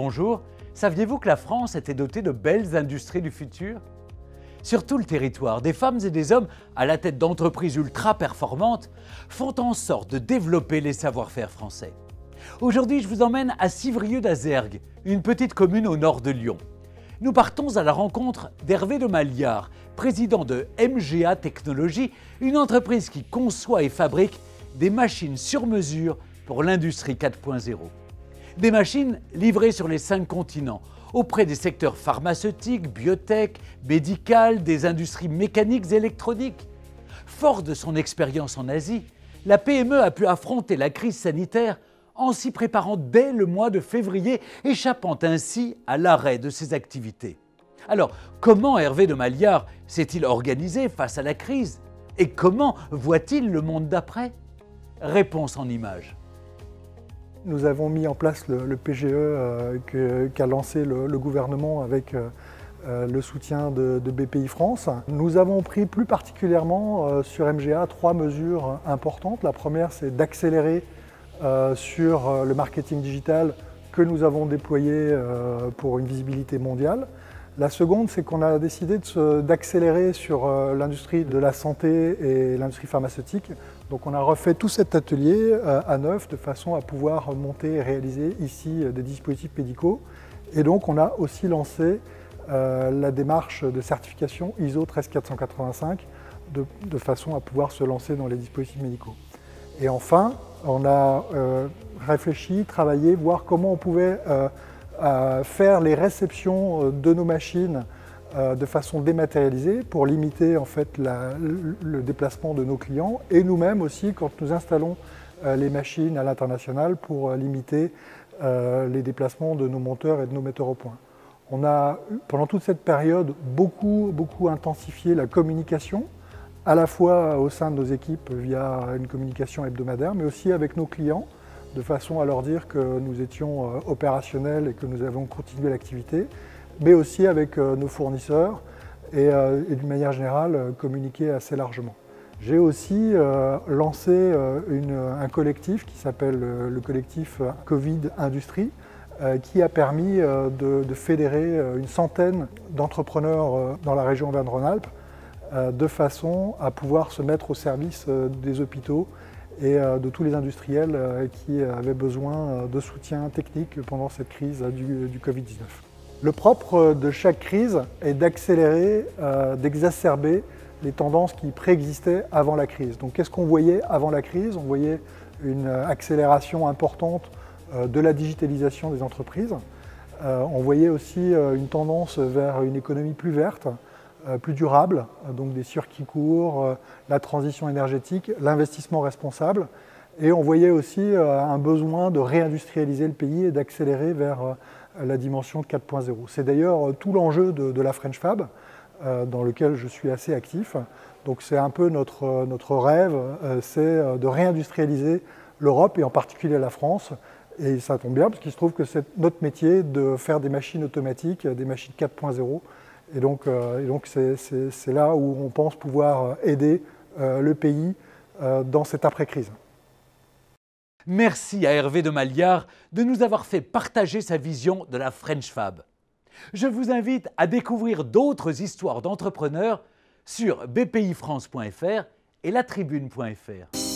bonjour. Saviez-vous que la France était dotée de belles industries du futur? Sur tout le territoire, des femmes et des hommes à la tête d'entreprises ultra performantes font en sorte de développer les savoir-faire français. Aujourd'hui, je vous emmène à Civrieux-d'Azergues, une petite commune au nord de Lyon. Nous partons à la rencontre d'Hervé de Maliard, président de MGA Technologies, une entreprise qui conçoit et fabrique des machines sur mesure pour l'industrie 4.0. Des machines livrées sur les 5 continents, auprès des secteurs pharmaceutiques, biotech, médical, des industries mécaniques et électroniques. Fort de son expérience en Asie, la PME a pu affronter la crise sanitaire en s'y préparant dès le mois de février, échappant ainsi à l'arrêt de ses activités. Alors, comment Hervé de Maliard s'est-il organisé face à la crise? Et comment voit-il le monde d'après? Réponse en images. Nous avons mis en place le PGE qu'a lancé le gouvernement avec le soutien de BPI France. Nous avons pris plus particulièrement sur MGA 3 mesures importantes. La première, c'est d'accélérer sur le marketing digital que nous avons déployé pour une visibilité mondiale. La seconde, c'est qu'on a décidé d'accélérer sur l'industrie de la santé et l'industrie pharmaceutique. Donc on a refait tout cet atelier à neuf de façon à pouvoir monter et réaliser ici des dispositifs médicaux. Et donc on a aussi lancé la démarche de certification ISO 13485 de façon à pouvoir se lancer dans les dispositifs médicaux. Et enfin, on a réfléchi, travaillé, voir comment on pouvait faire les réceptions de nos machines de façon dématérialisée pour limiter en fait le déplacement de nos clients et nous-mêmes aussi quand nous installons les machines à l'international pour limiter les déplacements de nos monteurs et de nos metteurs au point. On a pendant toute cette période beaucoup intensifié la communication, à la fois au sein de nos équipes via une communication hebdomadaire, mais aussi avec nos clients, de façon à leur dire que nous étions opérationnels et que nous avons continué l'activité, mais aussi avec nos fournisseurs et d'une manière générale communiquer assez largement. J'ai aussi lancé un collectif qui s'appelle le collectif Covid Industrie, qui a permis de fédérer une centaine d'entrepreneurs dans la région Auvergne-Rhône-Alpes de façon à pouvoir se mettre au service des hôpitaux et de tous les industriels qui avaient besoin de soutien technique pendant cette crise du Covid-19. Le propre de chaque crise est d'accélérer, d'exacerber les tendances qui préexistaient avant la crise. Donc qu'est-ce qu'on voyait avant la crise? On voyait une accélération importante de la digitalisation des entreprises. On voyait aussi une tendance vers une économie plus verte, plus durable, donc des circuits courts, la transition énergétique, l'investissement responsable. Et on voyait aussi un besoin de réindustrialiser le pays et d'accélérer vers la dimension 4.0. C'est d'ailleurs tout l'enjeu de la French Fab, dans lequel je suis assez actif. Donc c'est un peu notre rêve, c'est de réindustrialiser l'Europe et en particulier la France. Et ça tombe bien parce qu'il se trouve que c'est notre métier de faire des machines automatiques, des machines 4.0. Et donc c'est là où on pense pouvoir aider le pays dans cette après-crise. Merci à Hervé de Maliard de nous avoir fait partager sa vision de la French Fab. Je vous invite à découvrir d'autres histoires d'entrepreneurs sur bpifrance.fr et latribune.fr.